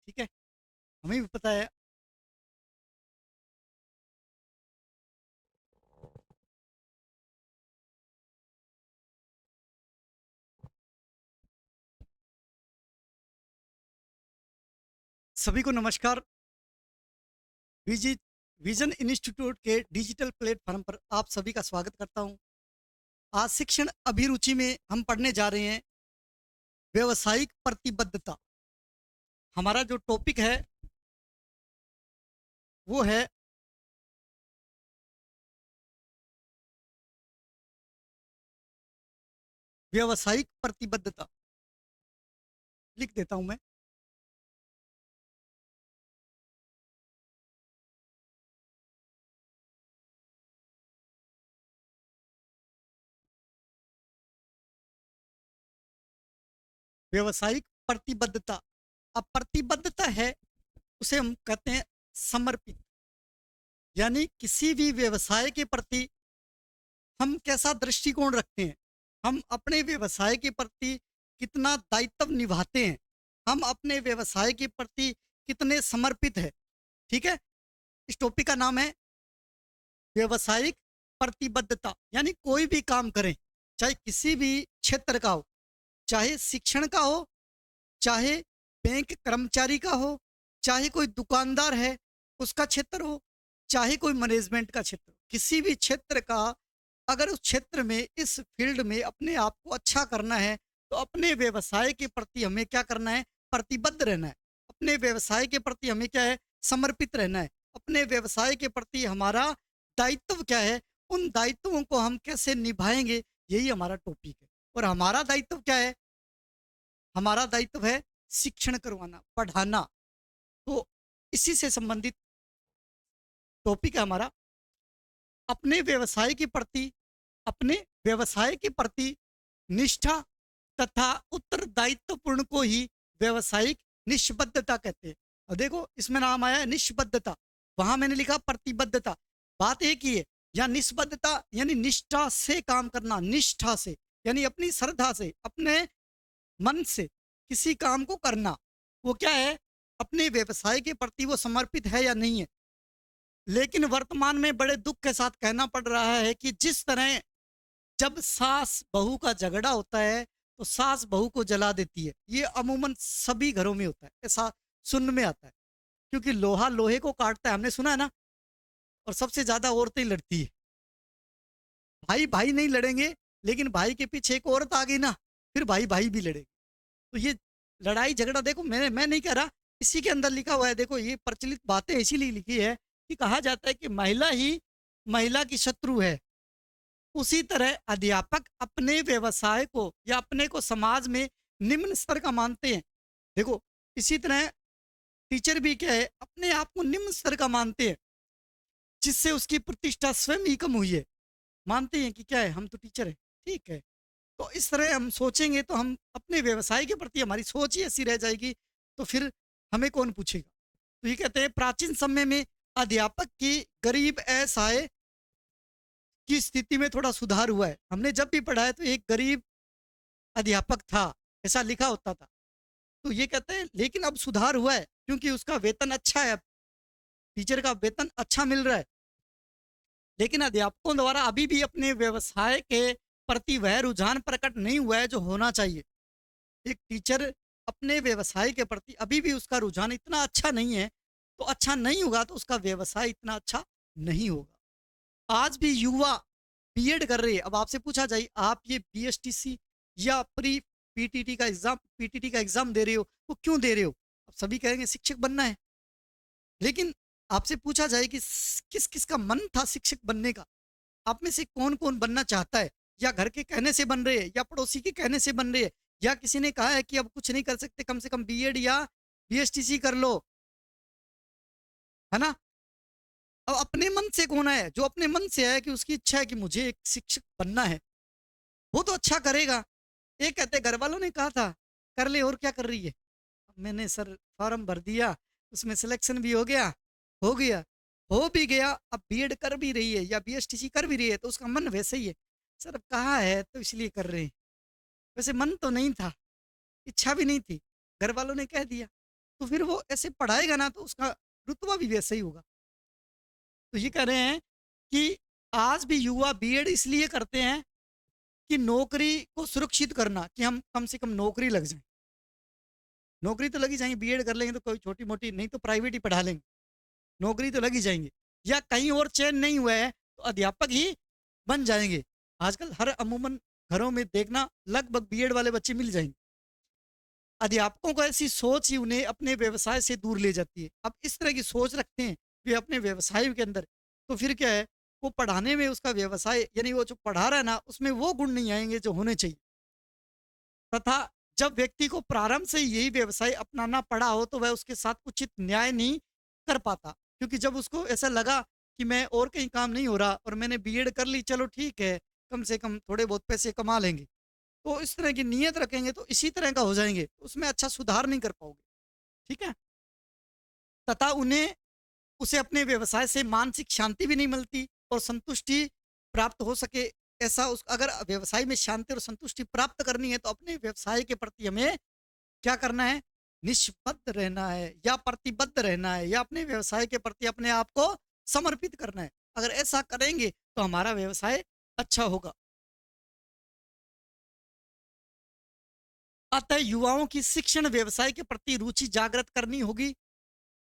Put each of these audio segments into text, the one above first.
ठीक है, हमें भी पता है। सभी को नमस्कार। विजि विजन इंस्टीट्यूट के डिजिटल प्लेटफॉर्म पर आप सभी का स्वागत करता हूं। आज शिक्षण अभिरुचि में हम पढ़ने जा रहे हैं व्यवसायिक प्रतिबद्धता। हमारा जो टॉपिक है वो है व्यवसायिक प्रतिबद्धता। लिख देता हूं मैं। व्यवसायिक प्रतिबद्धता। अब प्रतिबद्धता है, उसे हम कहते हैं समर्पित। यानी किसी भी व्यवसाय के प्रति हम कैसा दृष्टिकोण रखते हैं, हम अपने व्यवसाय के प्रति कितना दायित्व निभाते हैं, हम अपने व्यवसाय के प्रति कितने समर्पित है। ठीक है, इस टॉपिक का नाम है व्यवसायिक प्रतिबद्धता। यानी कोई भी काम करें, चाहे किसी भी क्षेत्र का हो, चाहे शिक्षण का हो, चाहे बैंक कर्मचारी का हो, चाहे कोई दुकानदार है उसका क्षेत्र हो, चाहे कोई मैनेजमेंट का क्षेत्र हो, किसी भी क्षेत्र का अगर उस क्षेत्र में इस फील्ड में अपने आप को अच्छा करना है तो अपने व्यवसाय के प्रति हमें क्या करना है, प्रतिबद्ध रहना है। अपने व्यवसाय के प्रति हमें क्या है, समर्पित रहना है। अपने व्यवसाय के प्रति हमारा दायित्व क्या है, उन दायित्वों को हम कैसे निभाएंगे, यही हमारा टॉपिक है। और हमारा दायित्व क्या है, हमारा दायित्व है शिक्षण करवाना, पढ़ाना। तो इसी से संबंधित टॉपिक है हमारा अपने व्यवसाय के प्रति, अपने व्यवसाय के प्रति निष्ठा तथा उत्तरदायित्वपूर्ण को ही व्यवसायिक निष्बद्धता कहते हैं। और देखो इसमें नाम आया है निष्बद्धता, वहां मैंने लिखा प्रतिबद्धता। बात एक ही है, या निष्बद्धता यानी निष्ठा से काम करना, निष्ठा से यानी अपनी श्रद्धा से, अपने मन से किसी काम को करना। वो क्या है, अपने व्यवसाय के प्रति वो समर्पित है या नहीं है। लेकिन वर्तमान में बड़े दुख के साथ कहना पड़ रहा है कि जिस तरह जब सास बहू का झगड़ा होता है तो सास बहू को जला देती है, ये अमूमन सभी घरों में होता है, ऐसा सुनने में आता है। क्योंकि लोहा लोहे को काटता है, हमने सुना है ना। और सबसे ज्यादा औरतें लड़ती है। भाई भाई नहीं लड़ेंगे, लेकिन भाई के पीछे एक औरत आ गई ना, फिर भाई भाई भी लड़ेगी। तो ये लड़ाई झगड़ा देखो, मैं नहीं कह रहा, इसी के अंदर लिखा हुआ है। देखो ये प्रचलित बातें इसीलिए लिखी है कि कहा जाता है कि महिला ही महिला की शत्रु है। उसी तरह अध्यापक अपने व्यवसाय को या अपने को समाज में निम्न स्तर का मानते हैं। देखो इसी तरह टीचर भी क्या है, अपने आप को निम्न स्तर का मानते हैं, जिससे उसकी प्रतिष्ठा स्वयं ही कम हुई है। मानते हैं कि क्या है, हम तो टीचर है, ठीक है। तो इस तरह हम सोचेंगे तो हम अपने व्यवसाय के प्रति हमारी सोच ही ऐसी रह जाएगी, तो फिर हमें कौन पूछेगा। तो ये कहते हैं प्राचीन समय में अध्यापक की गरीब असहाय की स्थिति में थोड़ा सुधार हुआ है। हमने जब भी पढ़ा है तो एक गरीब अध्यापक था, ऐसा लिखा होता था। तो ये कहते हैं लेकिन अब सुधार हुआ है, क्योंकि उसका वेतन अच्छा है, अब टीचर का वेतन अच्छा मिल रहा है। लेकिन अध्यापकों द्वारा अभी भी अपने व्यवसाय के प्रति वह रुझान प्रकट नहीं हुआ है जो होना चाहिए। एक टीचर अपने व्यवसाय के प्रति अभी भी उसका रुझान इतना अच्छा नहीं है, तो अच्छा नहीं होगा तो उसका व्यवसाय इतना अच्छा नहीं होगा। आज भी युवा बीएड कर रहे हैं। अब आपसे पूछा जाए, आप ये बीएसटीसी या प्री पीटीटी का एग्जाम दे रहे हो, वो क्यों दे रहे हो। अब सभी कहेंगे शिक्षक बनना है। लेकिन आपसे पूछा जाए कि किस किस का मन था शिक्षक बनने का, आप में से कौन कौन बनना चाहता है। या घर के कहने से बन रहे हैं, या पड़ोसी के कहने से बन रहे हैं, या किसी ने कहा है कि अब कुछ नहीं कर सकते, कम से कम बीएड या बीएसटीसी कर लो, है ना। अब अपने मन से कौन है, जो अपने मन से है कि उसकी इच्छा है कि मुझे एक शिक्षक बनना है, वो तो अच्छा करेगा। ये कहते घर वालों ने कहा था कर ले, और क्या कर रही है। मैंने सर फॉर्म भर दिया, उसमें सिलेक्शन भी हो गया, हो गया, हो भी गया, अब बीएड कर भी रही है या बीएसटीसी कर भी रही है, तो उसका मन वैसे ही है। सर अब कहा है तो इसलिए कर रहे हैं, वैसे मन तो नहीं था, इच्छा भी नहीं थी, घर वालों ने कह दिया। तो फिर वो ऐसे पढ़ाएगा ना तो उसका रुतबा भी वैसे ही होगा। तो ये कह रहे हैं कि आज भी युवा बीएड इसलिए करते हैं कि नौकरी को सुरक्षित करना, कि हम कम से कम नौकरी लग जाए। नौकरी तो लगी जाएंगे, बीएड कर लेंगे तो कोई छोटी मोटी नहीं तो प्राइवेट ही पढ़ा लेंगे, नौकरी तो लगी जाएंगे। या कहीं और चयन नहीं हुआ है तो अध्यापक ही बन जाएंगे। आजकल हर अमूमन घरों में देखना लगभग बीएड वाले बच्चे मिल जाएंगे। अध्यापकों को ऐसी सोच ही उन्हें अपने व्यवसाय से दूर ले जाती है। अब इस तरह की सोच रखते हैं वे अपने व्यवसाय के अंदर, तो फिर क्या है, वो पढ़ाने में उसका व्यवसाय यानी वो जो पढ़ा रहा है ना उसमें वो गुण नहीं आएंगे जो होने चाहिए। तथा जब व्यक्ति को प्रारंभ से यही व्यवसाय अपनाना पड़ा हो तो वह उसके साथ उचित न्याय नहीं कर पाता, क्योंकि जब उसको ऐसा लगा कि मैं और कहीं काम नहीं हो रहा और मैंने बीएड कर ली, चलो ठीक है, कम से कम थोड़े बहुत पैसे कमा लेंगे, तो इस तरह की नीयत रखेंगे तो इसी तरह का हो जाएंगे, उसमें अच्छा सुधार नहीं कर पाओगे। ठीक है। तथा उन्हें उसे अपने व्यवसाय से मानसिक शांति भी नहीं मिलती और संतुष्टि प्राप्त हो सके। ऐसा उस अगर व्यवसाय में शांति और संतुष्टि प्राप्त करनी है तो अपने व्यवसाय के प्रति हमें क्या करना है, निष्पद्ध रहना है या प्रतिबद्ध रहना है या अपने व्यवसाय के प्रति अपने आप को समर्पित करना है। अगर ऐसा करेंगे तो हमारा व्यवसाय अच्छा होगा। अतः युवाओं की शिक्षण व्यवसाय के प्रति रुचि जागृत करनी होगी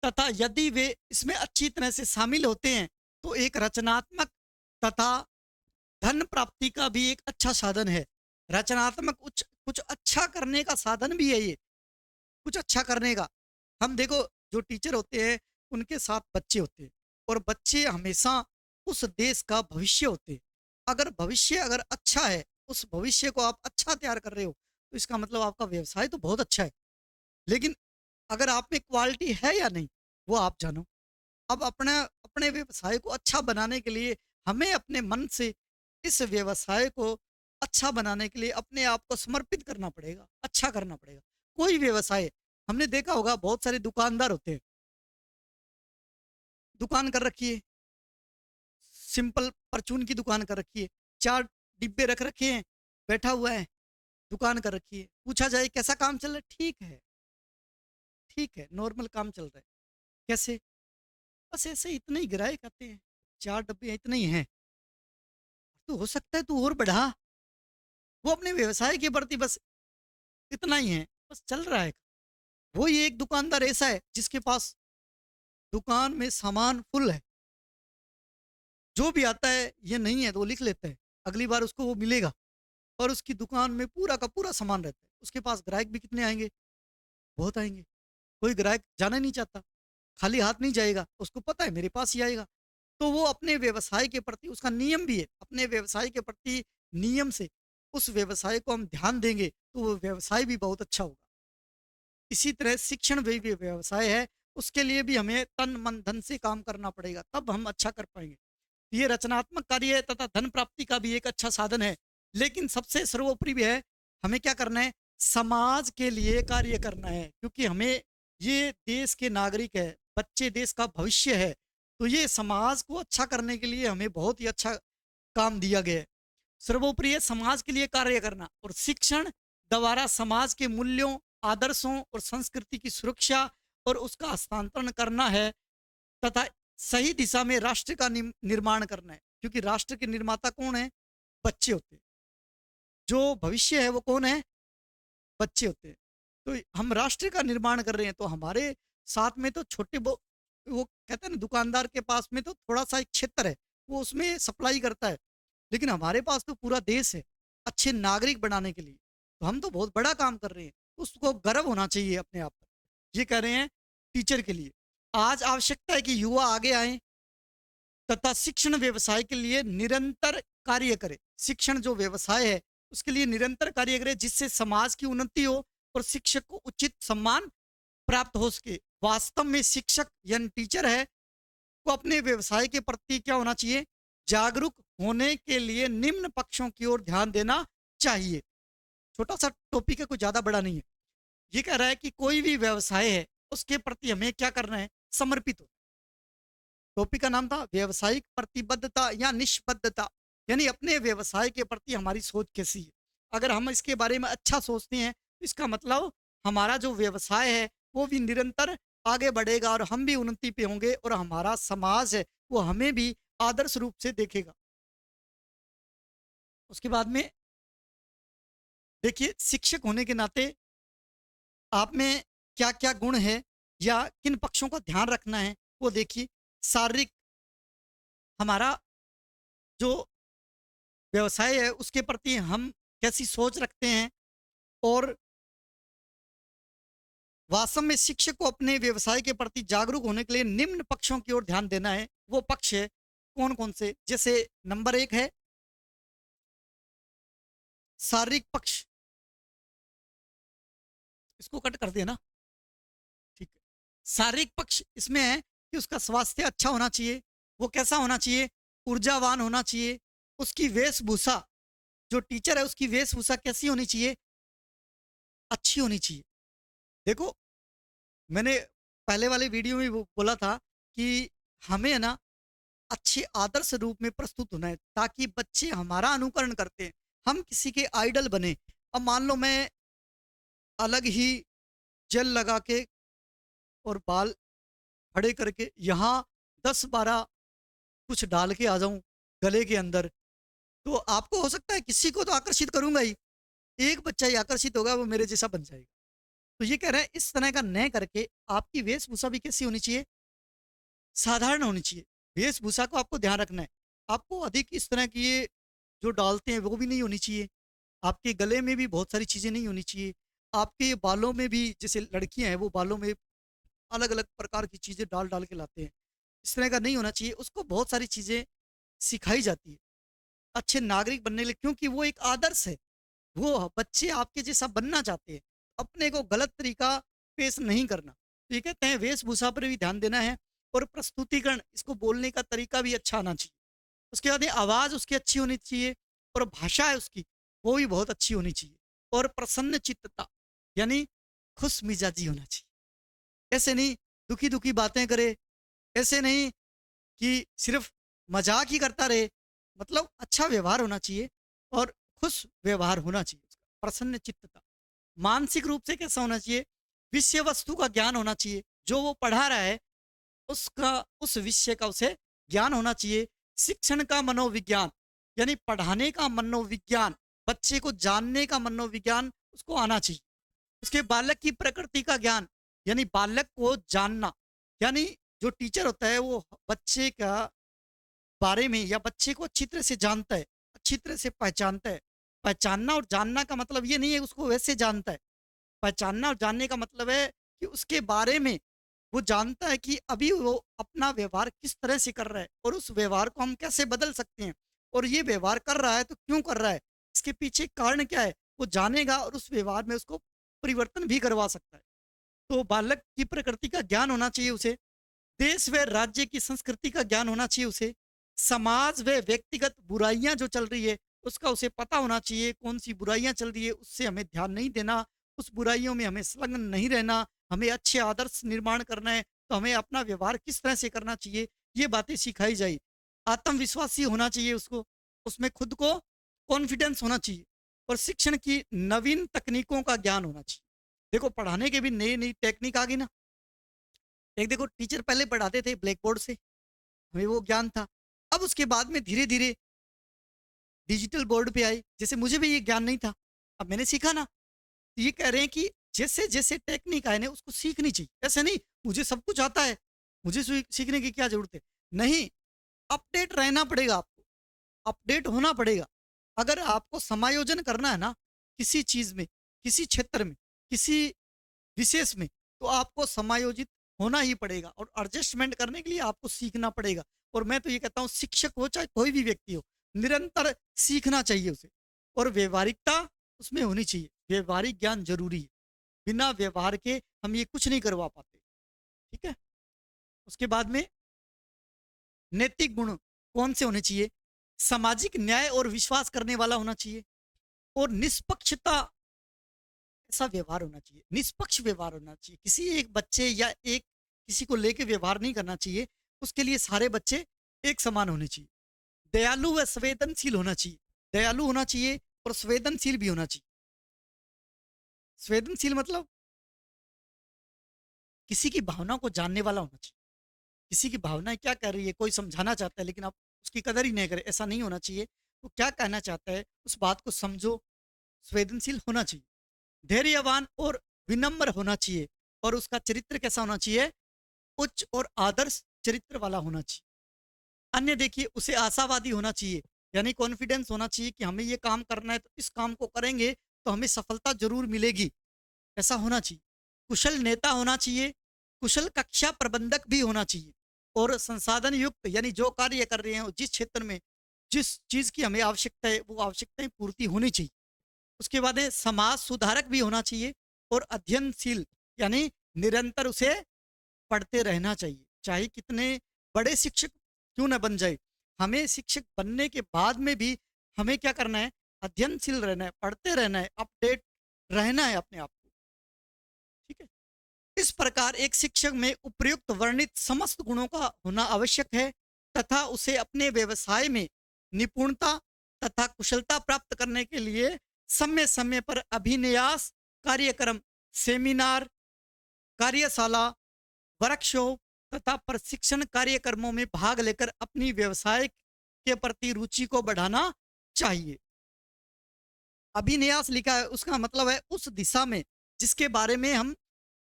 तथा यदि वे इसमें अच्छी तरह से शामिल होते हैं तो एक रचनात्मक तथा धन प्राप्ति का भी एक अच्छा साधन है। रचनात्मक कुछ अच्छा करने का साधन भी है ये, कुछ अच्छा करने का। हम देखो, जो टीचर होते हैं उनके साथ बच्चे होते हैं और बच्चे हमेशा उस देश का भविष्य होते हैं। अगर भविष्य अगर अच्छा है, उस भविष्य को आप अच्छा तैयार कर रहे हो तो इसका मतलब आपका व्यवसाय तो बहुत अच्छा है। लेकिन अगर आप में क्वालिटी है या नहीं वो आप जानो। अब अपने अपने व्यवसाय को अच्छा बनाने के लिए हमें अपने मन से इस व्यवसाय को अच्छा बनाने के लिए अपने आप को समर्पित करना पड़ेगा, अच्छा करना पड़ेगा। कोई व्यवसाय, हमने देखा होगा बहुत सारे दुकानदार होते हैं, दुकान कर रखी है, सिंपल परचून की दुकान कर रखी है, 4 डिब्बे रख रखे हैं, बैठा हुआ है, दुकान कर रखी है। पूछा जाए कैसा काम चल रहा है, ठीक है, नॉर्मल काम चल रहा है। कैसे? बस ऐसे इतने ही ग्राहक आते हैं, 4 डब्बे इतने ही हैं, तो हो सकता है तू और बढ़ा। वो अपने व्यवसाय के प्रति बस इतना ही है, बस चल रहा है। वो ये एक दुकानदार ऐसा है जिसके पास दुकान में सामान फुल है, जो भी आता है ये नहीं है तो वो लिख लेता है, अगली बार उसको वो मिलेगा। और उसकी दुकान में पूरा का पूरा सामान रहता है। उसके पास ग्राहक भी कितने आएंगे, बहुत आएंगे। कोई ग्राहक जाना नहीं चाहता, खाली हाथ नहीं जाएगा, उसको पता है मेरे पास ही आएगा। तो वो अपने व्यवसाय के प्रति उसका नियम भी है, अपने व्यवसाय के प्रति नियम से उस व्यवसाय को हम ध्यान देंगे तो वो व्यवसाय भी बहुत अच्छा होगा। इसी तरह शिक्षण भी व्यवसाय है, उसके लिए भी हमें तन मन धन से काम करना पड़ेगा, तब हम अच्छा कर पाएंगे। ये रचनात्मक कार्य है तथा धन प्राप्ति का भी एक अच्छा साधन है, लेकिन सबसे सर्वोपरि भी है, हमें क्या करना है, समाज के लिए कार्य करना है, क्योंकि हमें ये देश के नागरिक है, बच्चे देश का भविष्य है। तो ये समाज को अच्छा करने के लिए हमें बहुत ही अच्छा काम दिया गया है। सर्वोपरि है समाज के लिए कार्य करना और शिक्षण द्वारा समाज के मूल्यों, आदर्शों और संस्कृति की सुरक्षा और उसका हस्तांतरण करना है तथा सही दिशा में राष्ट्र का निर्माण करना है, क्योंकि राष्ट्र के निर्माता कौन है, बच्चे होते हैं। जो भविष्य है वो कौन है, बच्चे होते हैं। तो हम राष्ट्र का निर्माण कर रहे हैं तो हमारे साथ में तो छोटे वो कहते हैं ना, दुकानदार के पास में तो थोड़ा सा एक क्षेत्र है, वो उसमें सप्लाई करता है, लेकिन हमारे पास तो पूरा देश है अच्छे नागरिक बनाने के लिए। तो हम तो बहुत बड़ा काम कर रहे हैं, उसको गर्व होना चाहिए अपने आप पर। ये कह रहे हैं टीचर के लिए आज आवश्यकता है कि युवा आगे आए तथा शिक्षण व्यवसाय के लिए निरंतर कार्य करे। शिक्षण जो व्यवसाय है उसके लिए निरंतर कार्य करे जिससे समाज की उन्नति हो और शिक्षक को उचित सम्मान प्राप्त हो सके। वास्तव में शिक्षक यानी टीचर है को अपने व्यवसाय के प्रति क्या होना चाहिए, जागरूक होने के लिए निम्न पक्षों की ओर ध्यान देना चाहिए। छोटा सा टॉपिक है, कोई ज्यादा बड़ा नहीं है। ये कह रहा है कि कोई भी व्यवसाय है उसके प्रति हमें क्या करना है, समर्पित हो। टॉपिक का नाम था व्यवसायिक प्रतिबद्धता या निष्पद्धता, यानी अपने व्यवसाय के प्रति हमारी सोच कैसी है। अगर हम इसके बारे में अच्छा सोचते हैं तो इसका मतलब हमारा जो व्यवसाय है वो भी निरंतर आगे बढ़ेगा और हम भी उन्नति पे होंगे और हमारा समाज है वो हमें भी आदर्श रूप से देखेगा। उसके बाद में देखिए, शिक्षक होने के नाते आप में क्या क्या गुण है या किन पक्षों का ध्यान रखना है वो देखिए। शारीरिक, हमारा जो व्यवसाय है उसके प्रति हम कैसी सोच रखते हैं, और वास्तव में शिक्षक को अपने व्यवसाय के प्रति जागरूक होने के लिए निम्न पक्षों की ओर ध्यान देना है। वो पक्ष है कौन कौन से, जैसे नंबर एक है शारीरिक पक्ष, इसको कट कर देना, ठीक है। शारीरिक पक्ष इसमें है कि उसका स्वास्थ्य अच्छा होना चाहिए। वो कैसा होना चाहिए? ऊर्जावान होना चाहिए। उसकी वेशभूषा, जो टीचर है उसकी वेशभूषा कैसी होनी चाहिए? अच्छी होनी चाहिए। देखो, मैंने पहले वाले वीडियो में वो बोला था कि हमें है ना अच्छे आदर्श रूप में प्रस्तुत होना है ताकि बच्चे हमारा अनुकरण करते हैं, हम किसी के आइडल बने। अब मान लो मैं अलग ही जेल लगा के और बाल खड़े करके यहाँ 10-12 कुछ डाल के आ जाऊं गले के अंदर, तो आपको हो सकता है किसी को तो आकर्षित करूंगा ही, एक बच्चा ही आकर्षित होगा, वो मेरे जैसा बन जाएगा। तो ये कह रहे हैं इस तरह का न करके आपकी वेशभूषा भी कैसी होनी चाहिए? साधारण होनी चाहिए। वेशभूषा को आपको ध्यान रखना है। आपको अधिक इस तरह की ये जो डालते हैं वो भी नहीं होनी चाहिए। आपके गले में भी बहुत सारी चीज़ें नहीं होनी चाहिए। आपके बालों में भी, जैसे लड़कियां हैं वो बालों में अलग अलग प्रकार की चीज़ें डाल डाल के लाते हैं, इस तरह का नहीं होना चाहिए। उसको बहुत सारी चीज़ें सिखाई जाती है अच्छे नागरिक बनने के लिए, क्योंकि वो एक आदर्श है। वो बच्चे आपके जैसा बनना चाहते हैं, अपने को गलत तरीका पेश नहीं करना। तो ये कहते हैं वेशभूषा पर भी ध्यान देना है, और प्रस्तुतिकरण, इसको बोलने का तरीका भी अच्छा आना चाहिए। उसके बाद ये आवाज़ उसकी अच्छी होनी चाहिए, और भाषा है उसकी वो भी बहुत अच्छी होनी चाहिए। और प्रसन्न चित्तता यानी खुश मिजाजी होना चाहिए। ऐसे नहीं दुखी दुखी बातें करे, ऐसे नहीं कि सिर्फ मजाक ही करता रहे, मतलब अच्छा व्यवहार होना चाहिए और खुश व्यवहार होना चाहिए उसका। प्रसन्न चित्तता, मानसिक रूप से कैसा होना चाहिए? विषय वस्तु का ज्ञान होना चाहिए, जो वो पढ़ा रहा है उसका, उस विषय का उसे ज्ञान होना चाहिए। शिक्षण का मनोविज्ञान यानी पढ़ाने का मनोविज्ञान, बच्चे को जानने का मनोविज्ञान उसको आना चाहिए। उसके बालक की प्रकृति का ज्ञान यानी बालक को जानना, यानी जो टीचर होता है वो बच्चे का बारे में या बच्चे को अच्छी तरह से जानता है, अच्छी तरह से पहचानता है। पहचानना और जानना का मतलब ये नहीं है उसको वैसे जानता है। पहचानना और जानने का मतलब है कि उसके बारे में वो जानता है कि अभी वो अपना व्यवहार किस तरह से कर रहा है और उस व्यवहार को हम कैसे बदल सकते हैं, और ये व्यवहार कर रहा है तो क्यों कर रहा है, इसके पीछे कारण क्या है, वो जानेगा और उस व्यवहार में उसको परिवर्तन भी करवा सकता है। तो बालक की प्रकृति का ज्ञान होना चाहिए उसे। देश व राज्य की संस्कृति का ज्ञान होना चाहिए उसे। समाज व व्यक्तिगत बुराइयां जो चल रही है उसका उसे पता होना चाहिए, कौन सी बुराइयां चल रही है उससे हमें ध्यान नहीं देना, उस बुराइयों में हमें संलग्न नहीं रहना, हमें अच्छे आदर्श निर्माण करना है तो हमें अपना व्यवहार किस तरह से करना चाहिए, ये बातें सिखाई जाए। आत्मविश्वासी होना चाहिए उसको, उसमें खुद को कॉन्फिडेंस होना चाहिए, और शिक्षण की नवीन तकनीकों का ज्ञान होना चाहिए। देखो, पढ़ाने के भी नई नई टेक्निक आ गई ना। एक देखो, टीचर पहले पढ़ाते थे ब्लैक बोर्ड से, हमें वो ज्ञान था। अब उसके बाद में धीरे धीरे डिजिटल बोर्ड पे आए, जैसे मुझे भी ये ज्ञान नहीं था, अब मैंने सीखा ना। तो ये कह रहे हैं कि जैसे जैसे टेक्निक आए ना उसको सीखनी चाहिए। ऐसे नहीं मुझे सब कुछ आता है, मुझे सीखने की क्या जरूरत है, नहीं। अपडेट रहना पड़ेगा आपको, अपडेट होना पड़ेगा। अगर आपको समायोजन करना है ना किसी चीज में, किसी क्षेत्र में, किसी विशेष में, तो आपको समायोजित होना ही पड़ेगा, और एडजस्टमेंट करने के लिए आपको सीखना पड़ेगा। और मैं तो ये कहता हूँ शिक्षक हो चाहे कोई भी व्यक्ति हो, निरंतर सीखना चाहिए उसे, और व्यवहारिकता उसमें होनी चाहिए। व्यवहारिक ज्ञान जरूरी है, बिना व्यवहार के हम ये कुछ नहीं करवा पाते, ठीक है। उसके बाद में नैतिक गुण कौन से होने चाहिए? सामाजिक न्याय और विश्वास करने वाला होना चाहिए, और निष्पक्षता, ऐसा व्यवहार होना चाहिए, निष्पक्ष व्यवहार होना चाहिए। किसी एक बच्चे या एक किसी को लेके व्यवहार नहीं करना चाहिए, उसके लिए सारे बच्चे एक समान होने चाहिए। दयालु व संवेदनशील होना चाहिए, दयालु होना चाहिए और संवेदनशील भी होना चाहिए। संवेदनशील मतलब किसी की भावना को जानने वाला होना चाहिए। किसी की भावनाएं क्या कह रही है, कोई समझाना चाहता है लेकिन आप उसकी कदर ही नहीं करें, ऐसा नहीं होना चाहिए। वो क्या कहना चाहता है उस बात को समझो, संवेदनशील होना चाहिए, धैर्यवान और विनम्र होना चाहिए। और उसका चरित्र कैसा होना चाहिए, उच्च और आदर्श चरित्र वाला होना चाहिए। अन्य देखिए, उसे आशावादी होना चाहिए, यानी कॉन्फिडेंस होना चाहिए कि हमें ये काम करना है तो इस काम को करेंगे तो हमें सफलता जरूर मिलेगी, ऐसा होना चाहिए। कुशल नेता होना चाहिए, कुशल कक्षा प्रबंधक भी होना चाहिए। और संसाधन युक्त, यानी जो कार्य कर रहे हैं जिस क्षेत्र में जिस चीज की हमें आवश्यकता है वो आवश्यकताएं पूर्ति होनी चाहिए। उसके बाद है समाज सुधारक भी होना चाहिए और अध्ययनशील, यानी निरंतर उसे पढ़ते रहना चाहिए, चाहे कितने बड़े शिक्षक क्यों ना बन जाए। हमें शिक्षक बनने के बाद में भी हमें क्या करना है, अध्ययनशील रहना है, पढ़ते रहना है, अपडेट रहना है अपने आप को। ठीक है। इस प्रकार एक शिक्षक में उपयुक्त वर्णित समस्त गुणों का होना आवश्यक है तथा उसे अपने व्यवसाय में निपुणता तथा कुशलता प्राप्त करने के लिए समय समय पर अभिन्यास कार्यक्रम, सेमिनार, कार्यशाला, वर्कशॉप तथा प्रशिक्षण कार्यक्रमों में भाग लेकर अपनी व्यवसाय के प्रति रुचि को बढ़ाना चाहिए। अभिन्यास लिखा है, उसका मतलब है उस दिशा में जिसके बारे में हम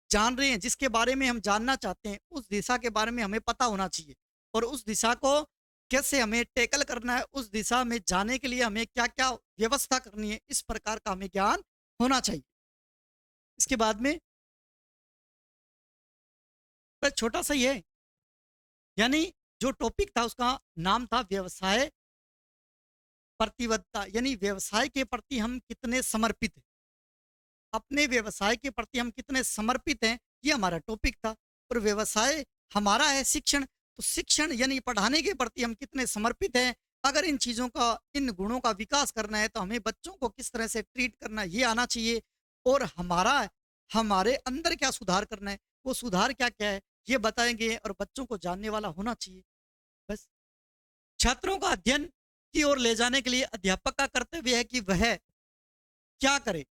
जान रहे हैं, जिसके बारे में हम जानना चाहते हैं, उस दिशा के बारे में हमें पता होना चाहिए। और उस दिशा को कैसे हमें टैकल करना है, उस दिशा में जाने के लिए हमें क्या क्या व्यवस्था करनी है, इस प्रकार का हमें ज्ञान होना चाहिए। इसके बाद में छोटा सा ही है, यानी जो टॉपिक था उसका नाम था व्यवसाय प्रतिबद्धता, यानी व्यवसाय के प्रति हम कितने समर्पित हैं, अपने व्यवसाय के प्रति हम कितने समर्पित हैं, ये हमारा टॉपिक था। और व्यवसाय हमारा है शिक्षण, तो शिक्षण यानी पढ़ाने के प्रति हम कितने समर्पित हैं। अगर इन चीज़ों का, इन गुणों का विकास करना है तो हमें बच्चों को किस तरह से ट्रीट करना ये आना चाहिए। और हमारे अंदर क्या सुधार करना है, वो सुधार क्या क्या है ये बताएंगे और बच्चों को जानने वाला होना चाहिए। बस छात्रों का अध्ययन की ओर ले जाने के लिए अध्यापक का कर्तव्य है कि वह क्या करे।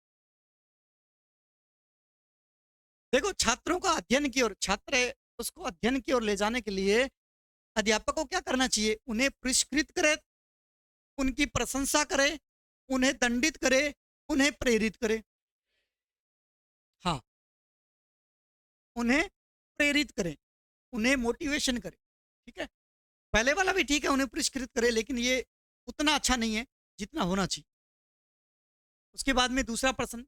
देखो, छात्रों का अध्ययन की ओर, छात्र है उसको अध्ययन की ओर ले जाने के लिए अध्यापक को क्या करना चाहिए, उन्हें पुरस्कृत करे, उनकी प्रशंसा करे, उन्हें दंडित करे, उन्हें प्रेरित करे। हाँ, उन्हें प्रेरित करें, उन्हें मोटिवेशन करें। ठीक है, पहले वाला भी ठीक है, उन्हें पुरस्कृत करे, लेकिन ये उतना अच्छा नहीं है जितना होना चाहिए। उसके बाद में दूसरा प्रश्न,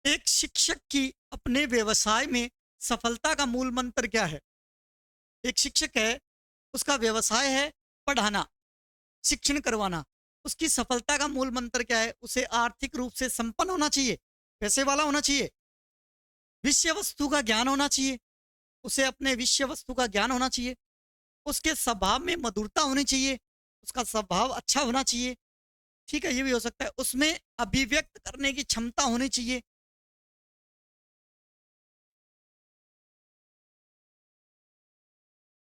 एक शिक्षक की अपने व्यवसाय में सफलता का मूल मंत्र क्या है। एक शिक्षक है, उसका व्यवसाय है पढ़ाना, शिक्षण करवाना। उसकी सफलता का मूल मंत्र क्या है, उसे आर्थिक रूप से संपन्न होना चाहिए, पैसे वाला होना चाहिए, विषय वस्तु का ज्ञान होना चाहिए, उसे अपने विषय वस्तु का ज्ञान होना चाहिए, उसके स्वभाव में मधुरता होनी चाहिए, उसका स्वभाव अच्छा होना चाहिए। ठीक है, ये भी हो सकता है, उसमें अभिव्यक्त करने की क्षमता होनी चाहिए।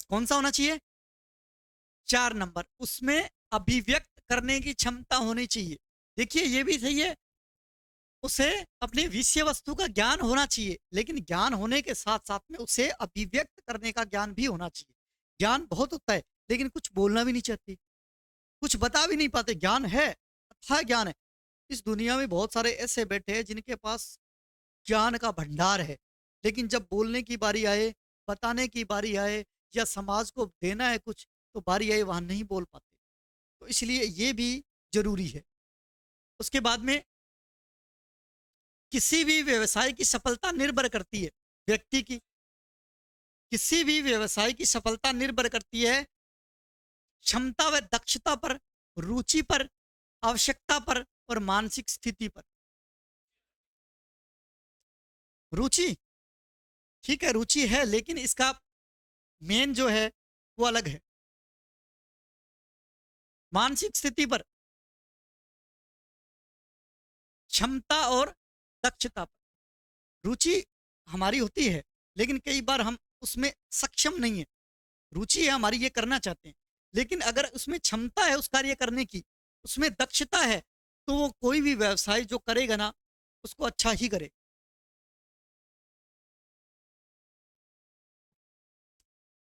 कौन सा होना चाहिए, 4 नंबर, उसमें अभिव्यक्त करने की क्षमता होनी चाहिए। देखिए, ये भी सही है, उसे अपनी विषय वस्तु का ज्ञान होना चाहिए, लेकिन ज्ञान होने के साथ साथ में उसे अभिव्यक्त करने का ज्ञान भी होना चाहिए। ज्ञान बहुत होता है लेकिन कुछ बोलना भी नहीं चाहते, कुछ बता भी नहीं पाते। ज्ञान है, अच्छा ज्ञान है, इस दुनिया में बहुत सारे ऐसे बैठे हैं जिनके पास ज्ञान का भंडार है, लेकिन जब बोलने की बारी आए, बताने की बारी आए, या समाज को देना है कुछ, तो बारी आए वहां नहीं बोल पाते। तो इसलिए ये भी जरूरी है। उसके बाद में किसी भी व्यवसाय की सफलता निर्भर करती है व्यक्ति की, किसी भी व्यवसाय की सफलता निर्भर करती है क्षमता व दक्षता पर, रुचि पर, आवश्यकता पर और मानसिक स्थिति पर। रुचि, ठीक है, रुचि है, लेकिन इसका मेन जो है वो अलग है। मानसिक स्थिति पर, क्षमता और दक्षता पर। रुचि हमारी होती है लेकिन कई बार हम उसमें सक्षम नहीं है। रुचि है हमारी, ये करना चाहते हैं, लेकिन अगर उसमें क्षमता है उस कार्य करने की, उसमें दक्षता है, तो वो कोई भी व्यवसाय जो करेगा ना उसको अच्छा ही करे।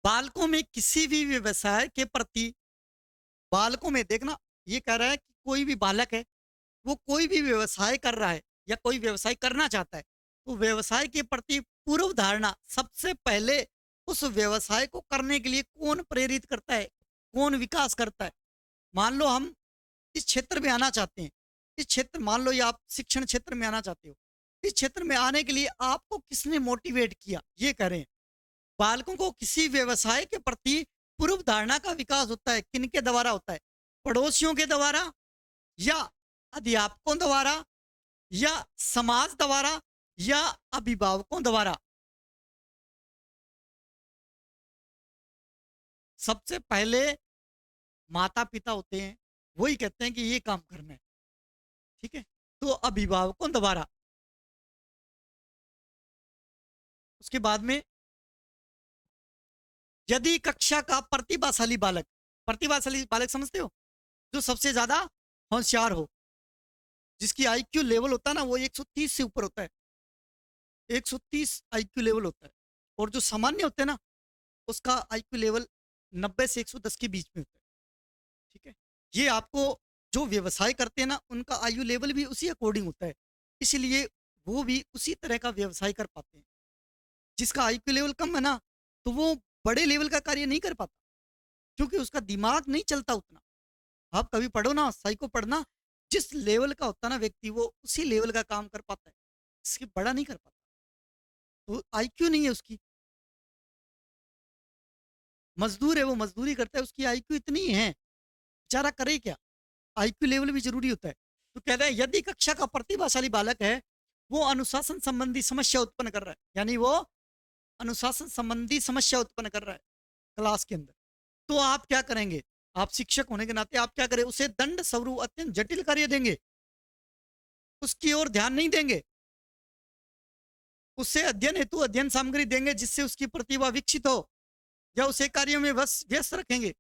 बालकों में किसी भी व्यवसाय के प्रति, बालकों में देखना, ये कह रहा है कि कोई भी बालक है, वो कोई भी व्यवसाय कर रहा है या कोई व्यवसाय करना चाहता है, तो व्यवसाय के प्रति पूर्व धारणा सबसे पहले उस व्यवसाय को करने के लिए कौन प्रेरित करता है, कौन विकास करता है। मान लो हम इस क्षेत्र में आना चाहते हैं, इस क्षेत्र, मान लो ये आप शिक्षण क्षेत्र में आना चाहते हो, इस क्षेत्र में आने के लिए आपको किसने मोटिवेट किया, ये करें। बालकों को किसी व्यवसाय के प्रति पूर्व धारणा का विकास होता है, किनके द्वारा होता है? पड़ोसियों के द्वारा, या अध्यापकों द्वारा, या समाज द्वारा, या अभिभावकों द्वारा। सबसे पहले माता पिता होते हैं, वही कहते हैं कि ये काम करना है, ठीक है, तो अभिभावकों द्वारा। उसके बाद में यदि कक्षा का प्रतिभाशाली बालक समझते हो, जो सबसे ज्यादा होशियार हो, जिसकी आईक्यू लेवल होता है ना वो 130 से ऊपर होता है, 130 आईक्यू लेवल होता है, और जो सामान्य होते हैं ना उसका आईक्यू लेवल 90 से 110 के बीच में होता है, ठीक है। ये आपको जो व्यवसाय करते हैं ना उनका आयु लेवल भी उसी अकॉर्डिंग होता है, इसलिए वो भी उसी तरह का व्यवसाय कर पाते हैं। जिसका आईक्यू लेवल कम है ना, तो वो बड़े लेवल का कार्य नहीं कर पाता, क्योंकि उसका दिमाग नहीं चलता उतना। आप कभी पढ़ो ना, साइको पढ़ना, जिस लेवल का होता है ना व्यक्ति, वो उसी लेवल का काम कर पाता है, इसके बड़ा नहीं कर पाता, तो आईक्यू नहीं है उसकी। मजदूर है, वो मजदूरी करता है, उसकी आईक्यू इतनी है, बेचारा करे क्या, आईक्यू लेवल भी जरूरी होता है। तो कहता है यदि कक्षा का प्रतिभाशाली बालक है, वो अनुशासन संबंधी समस्या उत्पन्न कर रहा है, यानी वो अनुशासन संबंधी समस्या उत्पन्न कर रहा है क्लास के अंदर, तो आप क्या करेंगे? आप शिक्षक होने के नाते आप क्या करें? उसे दंड स्वरूप अत्यंत जटिल कार्य देंगे, उसकी ओर ध्यान नहीं देंगे, उससे अध्ययन हेतु अध्ययन सामग्री देंगे जिससे उसकी प्रतिभा विकसित हो, या उसे कार्यों में बस व्यस्त रखेंगे।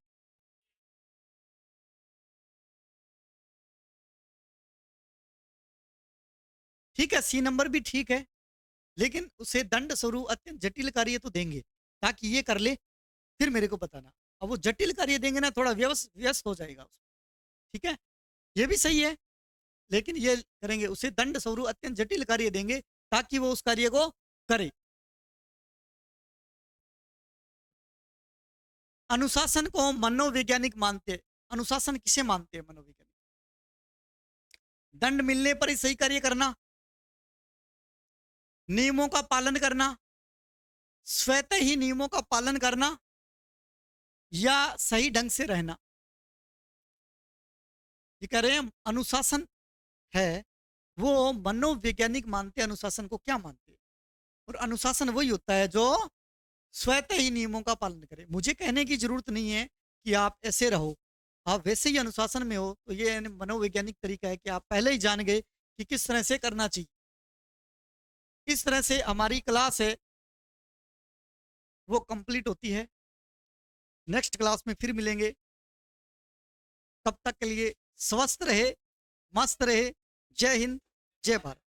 ठीक है, सी नंबर भी ठीक है, लेकिन उसे दंड स्वरूप अत्यंत जटिल कार्य तो देंगे, ताकि ये कर ले, फिर मेरे को बताना। अब वो जटिल कार्य देंगे ना, थोड़ा व्यस्त व्यस्त हो जाएगा उसको, ठीक है, ये भी सही है, लेकिन ये करेंगे, उसे दंड स्वरूप अत्यंत जटिल कार्य देंगे ताकि वो उस कार्य को करे। अनुशासन को मनोवैज्ञानिक मानते हैं। अनुशासन किसे मानते हैं मनोवैज्ञानिक? दंड मिलने पर ही सही कार्य करना, नियमों का पालन करना, स्वतः ही नियमों का पालन करना, या सही ढंग से रहना। ये कह रहे हैं अनुशासन है, वो मनोवैज्ञानिक मानते हैं अनुशासन को, क्या मानते हैं? और अनुशासन वही होता है जो स्वतः ही नियमों का पालन करे। मुझे कहने की जरूरत नहीं है कि आप ऐसे रहो, आप वैसे ही अनुशासन में हो, तो ये मनोवैज्ञानिक तरीका है कि आप पहले ही जान गए कि किस तरह से करना चाहिए। इस तरह से हमारी क्लास है वो कंप्लीट होती है। नेक्स्ट क्लास में फिर मिलेंगे, तब तक के लिए स्वस्थ रहे, मस्त रहे। जय हिंद, जय भारत।